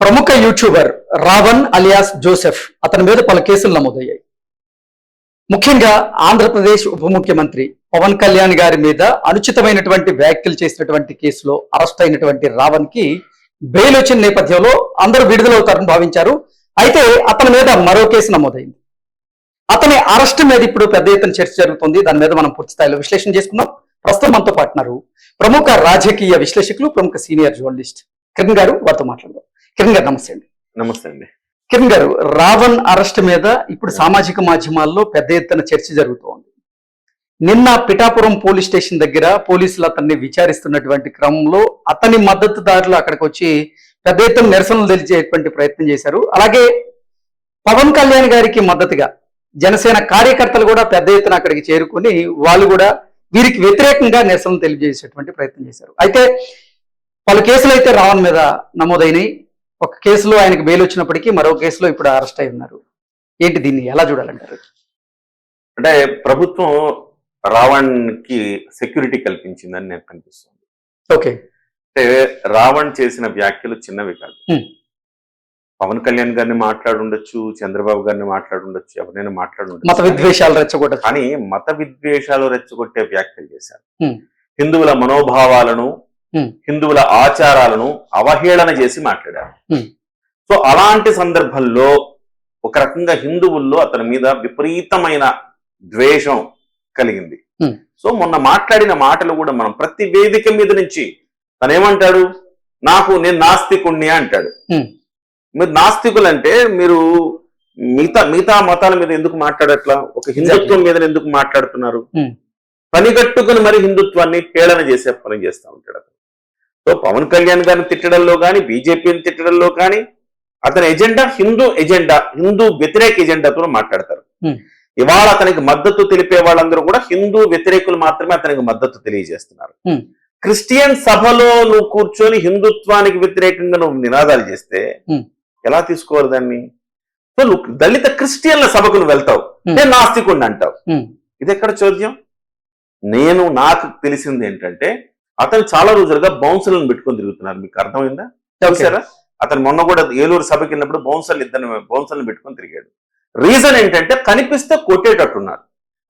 ప్రముఖ YouTuber Raavan alias Joseph అతని మీద పలు కేసులు నమోదయ్యాయి. ముఖ్యంగా ఆంధ్రప్రదేశ్ ఉప ముఖ్యమంత్రి పవన్ కళ్యాణ్ గారి మీద అనుచితమైనటువంటి వ్యాఖ్యలు చేసినటువంటి కేసులో అరెస్ట్ అయినటువంటి రావణ్ కి బెయిల్ వచ్చిన నేపథ్యంలో అందరూ విడుదలవుతారని భావించారు. అయితే అతని మీద మరో కేసు నమోదైంది. అతని అరెస్ట్ మీద ఇప్పుడు పెద్ద ఎత్తున చర్చ జరుగుతుంది. దాని మీద మనం పూర్తి స్థాయిలో విశ్లేషణ చేసుకుందాం. ప్రస్తుతం మనతో పాటున్నారు ప్రముఖ రాజకీయ విశ్లేషకులు, ప్రముఖ సీనియర్ జర్నలిస్ట్ కిరణ్ గారు. వారితో మాట్లాడదాం. కిరణ్ గారు నమస్తే అండి. నమస్తే అండి. కిరణ్ గారు, రావణ్ అరెస్ట్ మీద ఇప్పుడు సామాజిక మాధ్యమాల్లో పెద్ద ఎత్తున చర్చ జరుగుతోంది. నిన్న పిఠాపురం పోలీస్ స్టేషన్ దగ్గర పోలీసులు అతన్ని విచారిస్తున్నటువంటి క్రమంలో అతని మద్దతుదారులు అక్కడికి వచ్చి పెద్ద ఎత్తున నిరసనలు తెలిసేటువంటి ప్రయత్నం చేశారు. అలాగే పవన్ కళ్యాణ్ గారికి మద్దతుగా జనసేన కార్యకర్తలు కూడా పెద్ద ఎత్తున అక్కడికి చేరుకుని వాళ్ళు కూడా వీరికి వ్యతిరేకంగా నిరసనలు తెలియజేసేటువంటి ప్రయత్నం చేశారు. అయితే పలు కేసులు అయితే రావణ్ మీద నమోదైనాయి. ఒక కేసులో ఆయనకు బెయిల్ వచ్చినప్పటికీ మరో కేసులో ఇప్పుడు అరెస్ట్ అయి ఉన్నారు. ఏంటి, దీన్ని ఎలా చూడాలంటారు? అంటే ప్రభుత్వం రావణ్ కి సెక్యూరిటీ కల్పించిందని నాకు కనిపిస్తుంది. ఓకే. అంటే రావణ్ చేసిన వ్యాఖ్యలు చిన్నవి కాదు. పవన్ కళ్యాణ్ గారిని మాట్లాడుండొచ్చు, చంద్రబాబు గారిని మాట్లాడుండొచ్చు, ఎవరైనా మాట్లాడుండొచ్చు, మత విద్వేషాలు రెచ్చగొట్ట కానీ మత విద్వేషాలు రెచ్చగొట్టే వ్యాఖ్యలు చేశారు. హిందువుల మనోభావాలను, హిందువుల ఆచారాలను అవహేళన చేసి మాట్లాడారు. సో అలాంటి సందర్భంలో ఒక రకంగా హిందువుల్లో అతని మీద విపరీతమైన ద్వేషం కలిగింది. సో మొన్న మాట్లాడిన మాటలు కూడా మనం ప్రతి వేదిక మీద నుంచి తనేమంటాడు, నేను నాస్తికుణ్ణి అంటాడు. మీరు నాస్తికులు అంటే మీరు మిగతా మతాల మీద ఎందుకు మాట్లాడట్లా? ఒక హిందుత్వం మీద ఎందుకు మాట్లాడుతున్నారు? పనిగట్టుకుని మరి హిందుత్వాన్ని హేళన చేసే పని చేస్తూ ఉంటాడు అతను. సో పవన్ కళ్యాణ్ గారిని తిట్టడంలో కానీ, బీజేపీని తిట్టడంలో కానీ అతని ఎజెండా హిందూ వ్యతిరేక ఎజెండాతో మాట్లాడతారు. ఇవాళ అతనికి మద్దతు తెలిపే వాళ్ళందరూ కూడా హిందూ వ్యతిరేకులు మాత్రమే అతనికి మద్దతు తెలియజేస్తున్నారు. క్రిస్టియన్ సభలో నువ్వు కూర్చొని హిందుత్వానికి వ్యతిరేకంగా నువ్వు నినాదాలు చేస్తే ఎలా తీసుకోవాలి దాన్ని? సో నువ్వు దళిత క్రిస్టియన్ల సభకు నువ్వు వెళ్తావు, నేను నాస్తికుడిని అంటావు. ఇది ఎక్కడ చోద్యం? నాకు తెలిసింది ఏంటంటే అతను చాలా రోజులుగా బౌన్సర్లను పెట్టుకొని తిరుగుతున్నారు. మీకు అర్థమైందా? చూసారా? అతను మొన్న కూడా ఏలూరు సభకి వెళ్ళినప్పుడు బౌన్సర్లను పెట్టుకొని తిరిగాడు. రీజన్ ఏంటంటే కనిపిస్తే కొట్టేటట్టున్నారు.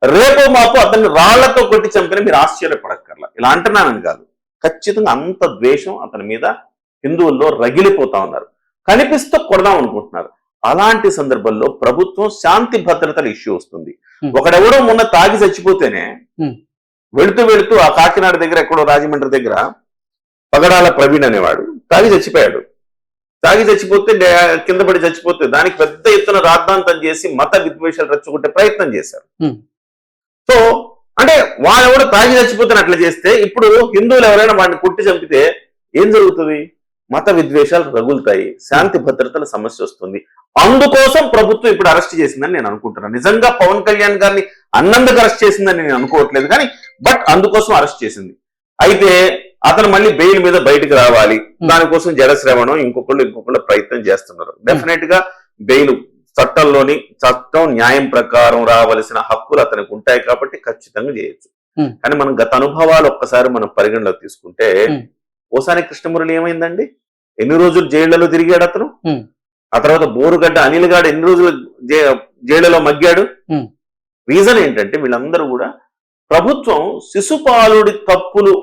రేపో మాపు అతన్ని రాళ్లతో కొట్టి చంపిన మీరు ఆశ్చర్యపడక్కర్లా. ఇలా అంటున్నానని కాదు, ఖచ్చితంగా అంత ద్వేషం అతని మీద హిందువుల్లో రగిలిపోతా ఉన్నారు. కనిపిస్తే కొడదాం అనుకుంటున్నారు. అలాంటి సందర్భంలో ప్రభుత్వం శాంతి భద్రతల ఇష్యూ వస్తుంది. ఒకడెవడో మొన్న తాగి చచ్చిపోతేనే వెళుతూ ఆ కాకినాడ దగ్గర ఎక్కడో రాజమండ్రి దగ్గర పగడాల ప్రవీణ్ అనేవాడు తాగి చచ్చిపోయాడు. తాగి చచ్చిపోతే కింద పడి చచ్చిపోతే దానికి పెద్ద ఎత్తున రాద్ధాంతం చేసి మత విద్వేషాలు రెచ్చగొట్టే ప్రయత్నం చేశారు. సో అంటే వాడెవడో తాగి చచ్చిపోతే అట్లా చేస్తే ఇప్పుడు హిందువులు ఎవరైనా వాడిని కొట్టి చంపితే ఏం జరుగుతుంది? మత విద్వేషాలు రగులుతాయి, శాంతి భద్రతల సమస్య వస్తుంది. అందుకోసం ప్రభుత్వం ఇప్పుడు అరెస్ట్ చేసిందని నేను అనుకుంటున్నాను. నిజంగా పవన్ కళ్యాణ్ గారిని అన్నందుకు అరెస్ట్ చేసిందని నేను అనుకోవట్లేదు, కానీ బట్ అందుకోసం అరెస్ట్ చేసింది. అయితే అతను మళ్ళీ బెయిల్ మీద బయటకు రావాలి, దానికోసం జడశ్రవణం ఇంకొకళ్ళు ప్రయత్నం చేస్తున్నారు. డెఫినెట్ గా బెయిల్ చట్టం న్యాయం ప్రకారం రావాల్సిన హక్కులు అతనికి ఉంటాయి కాబట్టి ఖచ్చితంగా చేయొచ్చు. కానీ మనం గత అనుభవాలు ఒక్కసారి మనం పరిగణలోకి తీసుకుంటే ఓసాని కృష్ణమురళి ఏమైందండి? ఎన్ని రోజులు జైళ్లలో తిరిగాడు అతను. ఆ తర్వాత బోరుగడ్డ అనిల్ గాడు ఎన్ని రోజులు జైళ్లలో మగ్గాడు. రీజన్ ఏంటంటే వీళ్ళందరూ కూడా ప్రభుత్వం శిశుపాలుడి తప్పులు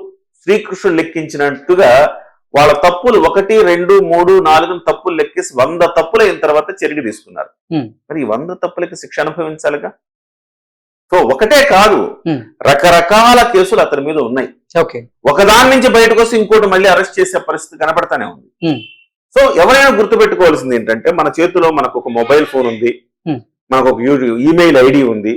శ్రీకృష్ణుడు లెక్కించినట్టుగా వాళ్ళ తప్పులు 1, 2, 3, 4 తప్పులు లెక్కేసి 100 తప్పులు అయిన తర్వాత చర్య తీసుకున్నారు. మరి ఈ 100 తప్పులకి శిక్ష అనుభవించాలిగా. సో ఒకటే కాదు, రకరకాల కేసులు అతని మీద ఉన్నాయి. ఒకదాని నుంచి బయటకు వస్తే ఇంకోటి మళ్ళీ అరెస్ట్ చేసే పరిస్థితి కనపడతానే ఉంది. సో ఎవరైనా గుర్తుపెట్టుకోవాల్సింది ఏంటంటే మన చేతిలో మనకు ఒక మొబైల్ ఫోన్ ఉంది, మనకు ఒక ఈమెయిల్ ఐడి ఉంది,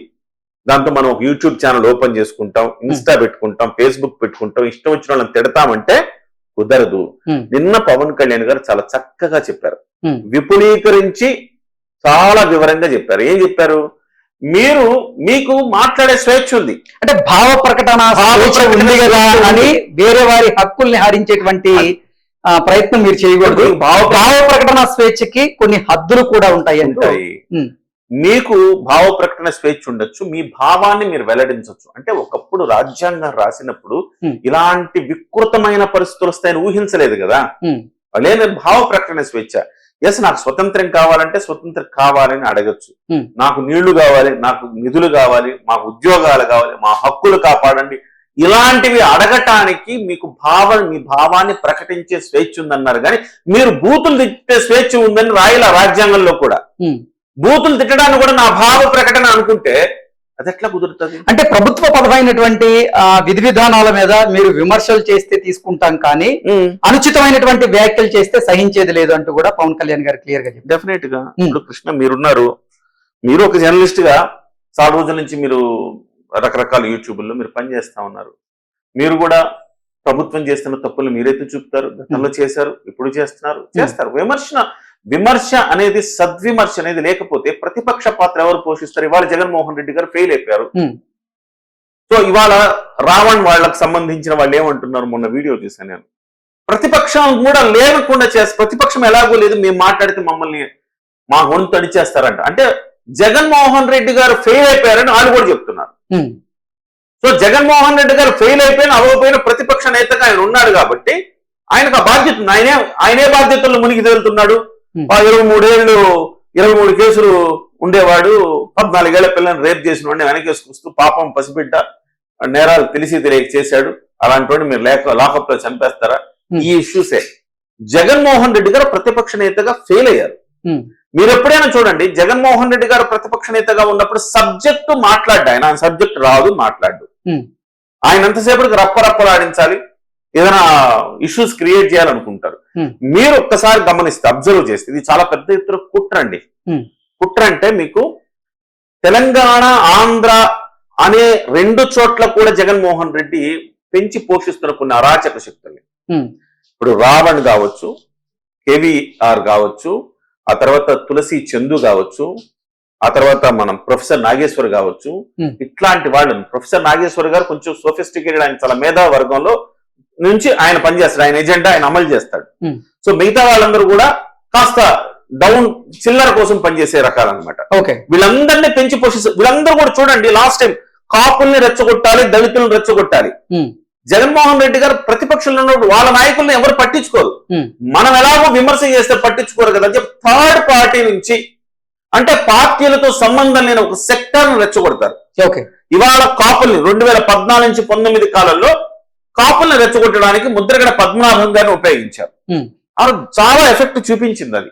దాంతో మనం ఒక యూట్యూబ్ ఛానల్ ఓపెన్ చేసుకుంటాం, ఇన్స్టా పెట్టుకుంటాం, ఫేస్బుక్ పెట్టుకుంటాం, ఇష్టం వచ్చిన వాళ్ళని తిడతామంటే కుదరదు. నిన్న పవన్ కళ్యాణ్ గారు చాలా చక్కగా చెప్పారు, విపులీకరించి చాలా వివరంగా చెప్పారు. ఏం చెప్పారు? మీకు మాట్లాడే స్వేచ్ఛ ఉంది, అంటే భావ ప్రకటన ఉంది కదా అని వేరే వారి హక్కుల్ని హరించేటువంటి ప్రయత్నం మీరు చేయకూడదు. భావ ప్రకటన స్వేచ్ఛకి కొన్ని హద్దులు కూడా ఉంటాయి. మీకు భావ ప్రకటన స్వేచ్ఛ ఉండొచ్చు, మీ భావాన్ని మీరు వెల్లడించవచ్చు. అంటే ఒకప్పుడు రాజ్యాంగం రాసినప్పుడు ఇలాంటి వికృతమైన పరిస్థితులు వస్తాయని ఊహించలేదు కదా. లేని భావ ప్రకటన స్వేచ్ఛ. ఎస్, నాకు స్వతంత్రం కావాలంటే స్వతంత్రం కావాలని అడగచ్చు. Hmm. నాకు నీళ్లు కావాలి, నాకు నిధులు కావాలి, మాకు ఉద్యోగాలు కావాలి, మా హక్కులు కాపాడండి, ఇలాంటివి అడగటానికి మీకు మీ భావాన్ని ప్రకటించే స్వేచ్ఛ ఉందన్నారు. కానీ మీరు బూతులు తిట్టే స్వేచ్ఛ ఉందని రాయల రాజ్యాంగంలో కూడా. బూతులు తిట్టడానికి కూడా నా భావ ప్రకటన అనుకుంటే అది ఎట్లా కుదురుతుంది? అంటే ప్రభుత్వ పరమైనటువంటి విధి విధానాల మీద మీరు విమర్శలు చేస్తే తీసుకుంటాం, కానీ అనుచితమైనటువంటి వ్యాఖ్యలు చేస్తే సహించేది లేదు అంటూ కూడా పవన్ కళ్యాణ్ గారు క్లియర్ గా చెప్పారు. డెఫినెట్ గా. ఇప్పుడు కృష్ణ మీరున్నారు, మీరు ఒక జర్నలిస్ట్ గా చాలా రోజుల నుంచి మీరు రకరకాల యూట్యూబ్లో మీరు పనిచేస్తా ఉన్నారు. మీరు కూడా ప్రభుత్వం చేస్తున్న తప్పులు మీరైతే చూపుతారు, గతంలో చేశారు, ఇప్పుడు చేస్తారు. విమర్శ అనేది, సద్విమర్శ అనేది లేకపోతే ప్రతిపక్ష పాత్ర ఎవరు పోషిస్తారు? ఇవాళ జగన్మోహన్ రెడ్డి గారు ఫెయిల్ అయిపోయారు. సో ఇవాళ రావణ్ వాళ్ళకి సంబంధించిన వాళ్ళు ఏమంటున్నారు? మొన్న వీడియో చూశాను నేను. ప్రతిపక్షం కూడా లేకుండా ప్రతిపక్షం ఎలాగో లేదు, మేము మాట్లాడితే మమ్మల్ని మా గొంతు అడిచేస్తారంట. అంటే జగన్మోహన్ రెడ్డి గారు ఫెయిల్ అయిపోయారని వాళ్ళు కూడా చెప్తున్నారు. సో జగన్మోహన్ రెడ్డి గారు ఫెయిల్ అవ్వకపోయిన ప్రతిపక్ష నేతగా ఆయన ఉన్నాడు కాబట్టి ఆయనకు ఆ బాధ్యత ఉంది. ఆయనే బాధ్యతల్లో మునిగి తేలుతున్నాడు. 23 కేసులు ఉండేవాడు, 14 ఏళ్ల పిల్లల్ని రేప్ చేసిన వాడిని వెనకేసుకొస్తూ పాపం పసిబిడ్డ నేరాలు తెలియక చేశాడు. అలాంటి వాడిని మీరు లాకప్ లో చంపేస్తారా? ఈ ఇష్యూసే. జగన్మోహన్ రెడ్డి గారు ప్రతిపక్ష నేతగా ఫెయిల్ అయ్యారు. మీరు ఎప్పుడైనా చూడండి, జగన్మోహన్ రెడ్డి గారు ప్రతిపక్ష నేతగా ఉన్నప్పుడు సబ్జెక్టు మాట్లాడ్డా, ఆయన సబ్జెక్ట్ రాదు, మాట్లాడు. ఆయన ఎంతసేపటికి రప్పలాడించాలి, ఏదైనా ఇష్యూస్ క్రియేట్ చేయాలనుకుంటారు. మీరు ఒక్కసారి గమనిస్తే, అబ్జర్వ్ చేస్తే, ఇది చాలా పెద్ద ఎత్తున కుట్ర అండి. కుట్ర అంటే మీకు తెలంగాణ, ఆంధ్ర అనే 2 చోట్ల కూడా జగన్మోహన్ రెడ్డి పెంచి పోషిస్తున్న కొన్ని అరాచక శక్తుల్ని. ఇప్పుడు రావణ్ కావచ్చు, కేవీఆర్ కావచ్చు, ఆ తర్వాత తులసి చందు కావచ్చు, ఆ తర్వాత మనం ప్రొఫెసర్ నాగేశ్వర్ కావచ్చు, ఇట్లాంటి వాళ్ళని. ప్రొఫెసర్ నాగేశ్వర్ గారు కొంచెం సోఫిస్టికేటెడ్, ఆయన చాలా మేధా వర్గంలో నుంచి ఆయన పనిచేస్తాడు, ఆయన ఎజెండా ఆయన అమలు చేస్తాడు. సో మిగతా వాళ్ళందరూ కూడా కాస్త డౌన్ చిల్లర కోసం పనిచేసే రకాలన్నమాట. వీళ్ళందరినీ పెంచి పోషిస్తారు. వీళ్ళందరూ కూడా చూడండి, లాస్ట్ టైం కాపుల్ని రెచ్చగొట్టాలి, దళితులను రెచ్చగొట్టాలి. జగన్మోహన్ రెడ్డి గారు ప్రతిపక్షంలో ఉన్నప్పుడు వాళ్ళ నాయకుల్ని ఎవరు పట్టించుకోరు. మనం ఎలాగో విమర్శ చేస్తే పట్టించుకోరు కదా అని చెప్పి థర్డ్ పార్టీ నుంచి, అంటే పార్టీలతో సంబంధం లేని ఒక సెక్టర్ రెచ్చగొడతారు. ఇవాళ కాపుల్ని 2014 నుంచి 19 కాలంలో కాపుల్ని రెచ్చగొట్టడానికి ముద్రగడ పద్మనాభం గారిని ఉపయోగించారు. చాలా ఎఫెక్ట్ చూపించింది అది.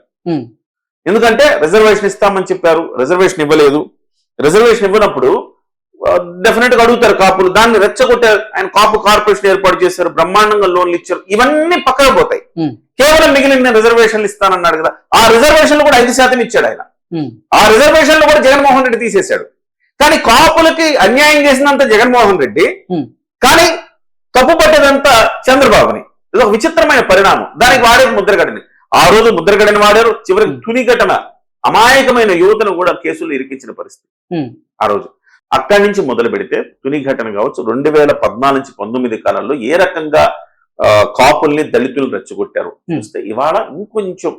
ఎందుకంటే రిజర్వేషన్ ఇస్తామని చెప్పారు, రిజర్వేషన్ ఇవ్వలేదు. రిజర్వేషన్ ఇవ్వనప్పుడు డెఫినెట్ గా అడుగుతారు కాపులు, దాన్ని రెచ్చగొట్టారు. ఆయన కాపు కార్పొరేషన్ ఏర్పాటు చేశారు, బ్రహ్మాండంగా లోన్లు ఇచ్చారు. ఇవన్నీ పక్కన పోతాయి. కేవలం మిగిలిన రిజర్వేషన్లు ఇస్తానన్నాడు కదా, ఆ రిజర్వేషన్లు కూడా 5% ఇచ్చాడు ఆయన. ఆ రిజర్వేషన్లు కూడా జగన్మోహన్ రెడ్డి తీసేశాడు. కానీ కాపులకి అన్యాయం చేసినంత జగన్మోహన్ రెడ్డి, కానీ తప్పు పట్టేదంతా చంద్రబాబుని. ఇది ఒక విచిత్రమైన పరిణామం. దానికి వాడేది ముద్రగడని. ఆ రోజు ముద్రగడని వాడారు. చివరికి తుని ఘటన, అమాయకమైన యువతను కూడా కేసులు ఇరికించిన పరిస్థితి ఆ రోజు. అక్కడి నుంచి మొదలు పెడితే తుని ఘటన కావచ్చు, 2014 నుంచి 19 కాలంలో ఏ రకంగా కాపుల్ని, దళితులు రెచ్చగొట్టారు చూస్తే, ఇవాళ ఇంకొంచెం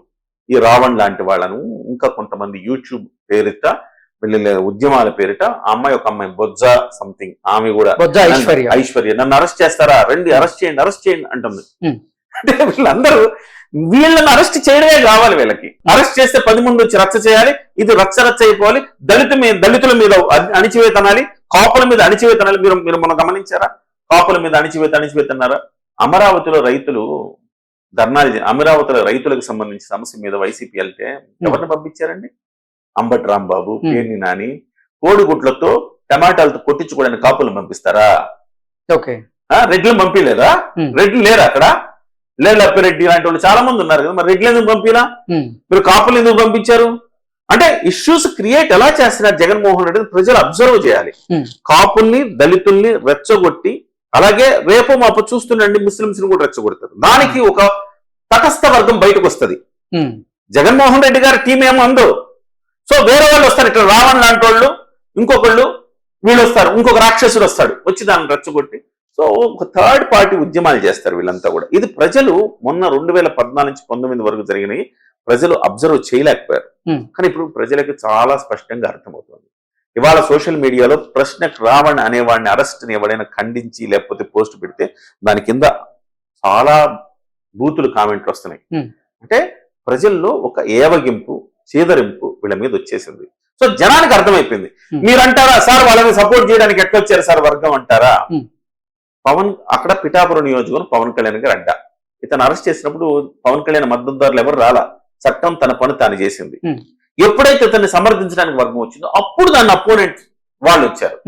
ఈ రావణ్ లాంటి వాళ్ళను, ఇంకా కొంతమంది యూట్యూబ్ పేరిట, ఉద్యమాల పేరిట, ఆ అమ్మాయి, ఒక అమ్మాయి బొజ్జ సంథింగ్, ఆమె కూడా ఐశ్వర్య, నన్ను అరెస్ట్ చేస్తారా, రండి అరెస్ట్ చేయండి అంటుంది. అంటే వీళ్ళని అరెస్ట్ చేయడమే కావాలి. వీళ్ళకి అరెస్ట్ చేస్తే 10 మంది వచ్చి రచ్చ చేయాలి. ఇది రచ్చ అయిపోవాలి. దళితుల మీద అణిచివేతనాలి, కాపుల మీద అణిచివేతనాలి. మీరు మనం గమనించారా? కాపుల మీద అణిచివేతన్నారా? అమరావతిలో రైతులు ధర్నాలు, అమరావతిలో రైతులకు సంబంధించిన సమస్య మీద వైసీపీ వెళ్తే ఎవరిని పంపించారండి? అంబటి రాంబాబు, పేర్ని నాని, కోడిగుడ్లతో టమాటాలతో కొట్టించుకోవడానికి కాపులను పంపిస్తారా? రెడ్లను పంపించలేదా? రెడ్లు లేరా అక్కడ? లేలప్పిరెడ్డి లాంటి వాళ్ళు చాలా మంది ఉన్నారు కదా, మరి రెడ్లు ఎందుకు పంపిలా? మీరు కాపులు ఎందుకు పంపించారు? అంటే ఇష్యూస్ క్రియేట్ ఎలా చేస్తున్నారు జగన్మోహన్ రెడ్డి, ప్రజలు అబ్జర్వ్ చేయాలి. కాపుల్ని, దళితుల్ని రెచ్చగొట్టి, అలాగే రేపు మాపు చూస్తుండండి ముస్లింస్ ని కూడా రెచ్చగొడతారు. దానికి ఒక తటస్థ వర్గం బయటకు వస్తుంది. జగన్మోహన్ రెడ్డి గారి టీం ఏమో అందరూ. సో వేరే వాళ్ళు వస్తారు, ఇట్లా రావణ్ లాంటి వాళ్ళు, ఇంకొకళ్ళు, వీళ్ళు వస్తారు, ఇంకొక రాక్షసుడు వస్తాడు, వచ్చి దాన్ని రెచ్చగొట్టి, సో ఒక థర్డ్ పార్టీ ఉద్యమాలు చేస్తారు వీళ్ళంతా కూడా. ఇది ప్రజలు మొన్న 2014 నుంచి 19 వరకు జరిగినాయి, ప్రజలు అబ్జర్వ్ చేయలేకపోయారు. కానీ ఇప్పుడు ప్రజలకు చాలా స్పష్టంగా అర్థమవుతుంది. ఇవాళ సోషల్ మీడియాలో ప్రశ్నకు రావణ్ అనేవాడిని అరెస్ట్ ఎవడైనా ఖండించి లేకపోతే పోస్ట్ పెడితే దాని కింద చాలా బూతులు కామెంట్లు వస్తున్నాయి. అంటే ప్రజల్లో ఒక ఏవగింపు చీదరింపు వీళ్ళ మీద వచ్చేసింది. సో జనానికి అర్థమైపోయింది. మీరంటారా సార్ వాళ్ళని సపోర్ట్ చేయడానికి ఎట్లా వచ్చారు సార్ వర్గం అంటారా? పవన్ అక్కడ పిఠాపురం నియోజకవర్గం పవన్ కళ్యాణ్ గారు అడ్డా. ఇతను అరెస్ట్ చేసినప్పుడు పవన్ కళ్యాణ్ మద్దతుదారులు ఎవరు రాలా, చట్టం తన పని తాను చేసింది. ఎప్పుడైతే ఇతన్ని సమర్థించడానికి వర్గం వచ్చిందో అప్పుడు దాన్ని అపోనెంట్ వాళ్ళు వచ్చారు.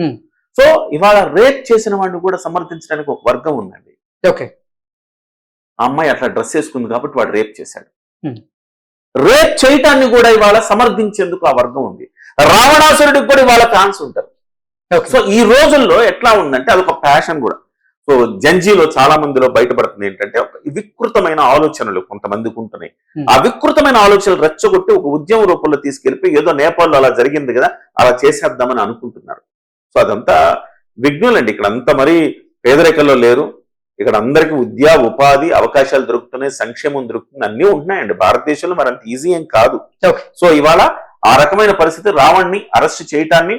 సో ఇవాళ రేప్ చేసిన వాడిని కూడా సమర్థించడానికి ఒక వర్గం ఉందండి. ఓకే, ఆ అమ్మాయి అట్లా డ్రెస్ వేసుకుంది కాబట్టి వాడు రేప్ చేశాడు. రేప్ చేయటాన్ని కూడా ఇవాళ సమర్థించేందుకు ఆ వర్గం ఉంది. రావణాసురుడికి కూడా ఇవాళ ఫ్యాన్స్ ఉంటారు. సో ఈ రోజుల్లో ఎట్లా ఉందంటే అదొక ప్యాషన్ కూడా. సో జంజీలో చాలా మందిలో బయటపడుతుంది ఏంటంటే వికృతమైన ఆలోచనలు కొంతమందికి ఉంటున్నాయి. ఆ వికృతమైన ఆలోచనలు రెచ్చగొట్టి ఒక ఉద్యమ రూపంలో తీసుకెళ్లిపోయి ఏదో నేపాల్లో అలా జరిగింది కదా అలా చేసేద్దామని అనుకుంటున్నారు. సో అదంతా విఘ్నులండి. ఇక్కడ అంతా మరీ పేదరికంలో లేరు. ఇక్కడ అందరికి విద్య ఉపాధి అవకాశాలు దొరుకుతున్నాయి, సంక్షేమం దొరుకుతుంది, అన్నీ ఉంటున్నాయండి భారతదేశంలో. మరి అంత ఈజీ ఏం కాదు. సో ఇవాళ ఆ రకమైన పరిస్థితి రావణ్ణి అరెస్ట్ చేయటాన్ని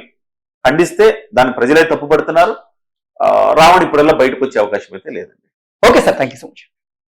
ఖండిస్తే దాన్ని ప్రజలే తప్పుపడుతున్నారు. రావణ్ ఇప్పుడల్లా బయటకు వచ్చే అవకాశం అయితే లేదండి. Okay sir, thank you so much.